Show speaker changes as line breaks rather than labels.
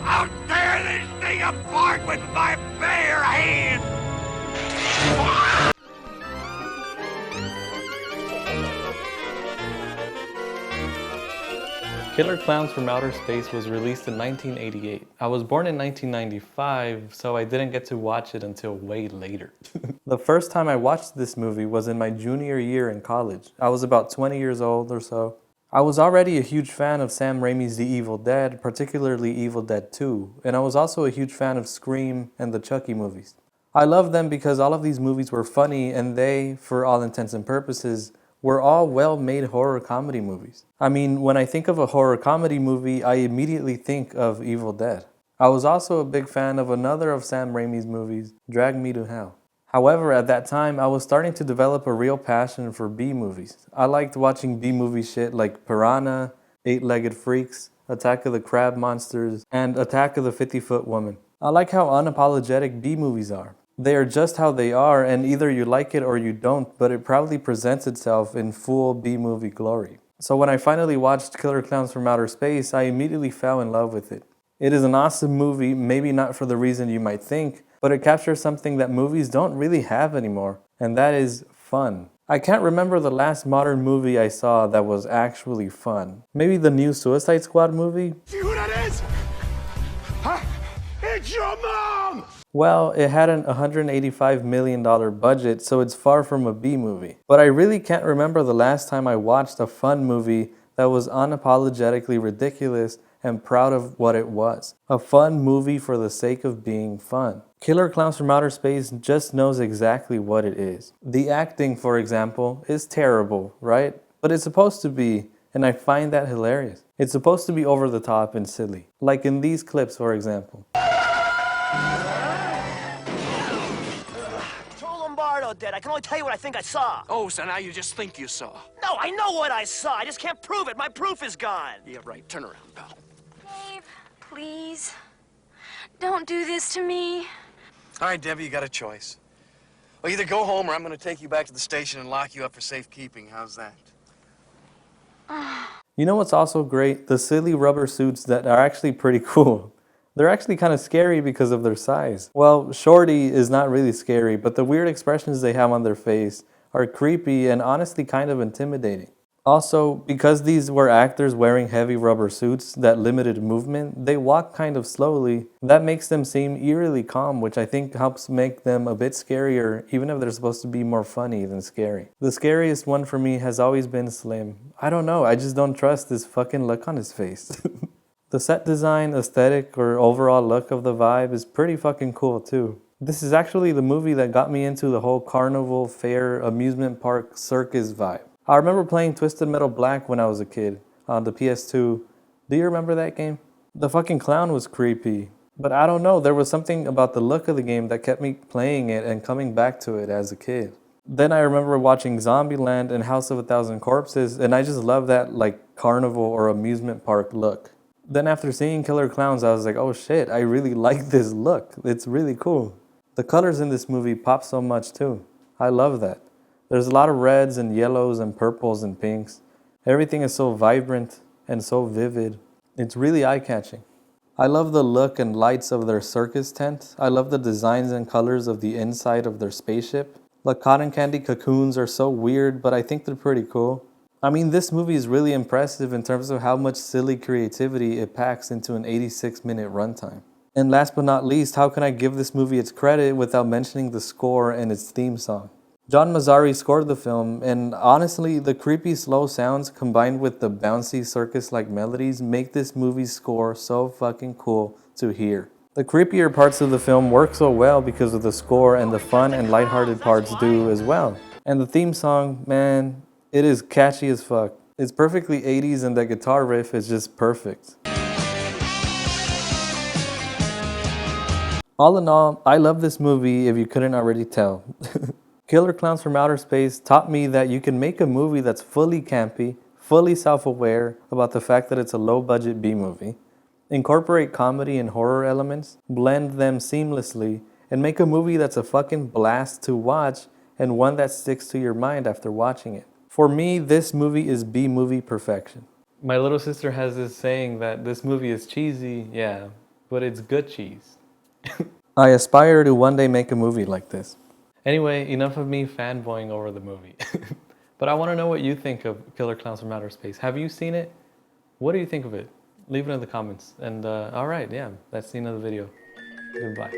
I'll tear this thing apart with my bare hands!
Killer Klowns from Outer Space was released in 1988. I was born in 1995, so I didn't get to watch it until way later. The first time I watched this movie was in my junior year in college. I was about 20 years old or so. I was already a huge fan of Sam Raimi's The Evil Dead, particularly Evil Dead 2, and I was also a huge fan of Scream and the Chucky movies. I loved them because all of these movies were funny and they, for all intents and purposes, were all well-made horror comedy movies. I mean, when I think of a horror comedy movie, I immediately think of Evil Dead. I was also a big fan of another of Sam Raimi's movies, Drag Me to Hell. However, at that time, I was starting to develop a real passion for B-movies. I liked watching B-movie shit like Piranha, Eight-Legged Freaks, Attack of the Crab Monsters, and Attack of the 50-Foot Woman. I like how unapologetic B-movies are. They are just how they are, and either you like it or you don't, but it proudly presents itself in full B-movie glory. So when I finally watched Killer Klowns from Outer Space, I immediately fell in love with it. It is an awesome movie, maybe not for the reason you might think, but it captures something that movies don't really have anymore, and that is fun. I can't remember the last modern movie I saw that was actually fun. Maybe the new Suicide Squad movie?
See who that is? Huh? It's your mom!
Well, it had an $185 million budget, so it's far from a B-movie. But I really can't remember the last time I watched a fun movie that was unapologetically ridiculous and proud of what it was. A fun movie for the sake of being fun. Killer Klowns from Outer Space just knows exactly what it is. The acting, for example, is terrible, right? But it's supposed to be, and I find that hilarious. It's supposed to be over the top and silly. Like in these clips, for example.
Dead. I can only tell you what I think I saw.
Oh, so now you just think you saw.
No, I know what I saw. I just can't prove it. My proof is gone.
Yeah, right. Turn around, pal.
Dave, please. Don't do this to me.
All right, Debbie, you got a choice. Well, either go home or I'm going to take you back to the station and lock you up for safekeeping. How's that?
You know what's also great? The silly rubber suits that are actually pretty cool. They're actually kind of scary because of their size. Well, Shorty is not really scary, but the weird expressions they have on their face are creepy and honestly kind of intimidating. Also, because these were actors wearing heavy rubber suits that limited movement, they walk kind of slowly. That makes them seem eerily calm, which I think helps make them a bit scarier, even if they're supposed to be more funny than scary. The scariest one for me has always been Slim. I don't know, I just don't trust this fucking look on his face. The set design, aesthetic, or overall look of the vibe is pretty fucking cool too. This is actually the movie that got me into the whole carnival, fair, amusement park, circus vibe. I remember playing Twisted Metal Black when I was a kid on the PS2. Do you remember that game? The fucking clown was creepy, but I don't know, there was something about the look of the game that kept me playing it and coming back to it as a kid. Then I remember watching Zombieland and House of a Thousand Corpses, and I just love that like carnival or amusement park look. Then after seeing Killer Klowns, I was like, oh shit, I really like this look. It's really cool. The colors in this movie pop so much too. I love that. There's a lot of reds and yellows and purples and pinks. Everything is so vibrant and so vivid. It's really eye-catching. I love the look and lights of their circus tent. I love the designs and colors of the inside of their spaceship. The cotton candy cocoons are so weird, but I think they're pretty cool. I mean, this movie is really impressive in terms of how much silly creativity it packs into an 86-minute runtime. And last but not least, how can I give this movie its credit without mentioning the score and its theme song? John Mazzari scored the film, and honestly, the creepy slow sounds combined with the bouncy circus-like melodies make this movie's score so fucking cool to hear. The creepier parts of the film work so well because of the score, and the fun and lighthearted parts do as well. And the theme song, man, it is catchy as fuck. It's perfectly 80s and that guitar riff is just perfect. All in all, I love this movie if you couldn't already tell. Killer Klowns from Outer Space taught me that you can make a movie that's fully campy, fully self-aware about the fact that it's a low-budget B-movie, incorporate comedy and horror elements, blend them seamlessly, and make a movie that's a fucking blast to watch and one that sticks to your mind after watching it. For me, this movie is B-movie perfection. My little sister has this saying that this movie is cheesy. Yeah, but it's good cheese. I aspire to one day make a movie like this. Anyway, enough of me fanboying over the movie. But I want to know what you think of Killer Klowns from Outer Space. Have you seen it? What do you think of it? Leave it in the comments. And alright, yeah, that's the end of the video. Goodbye.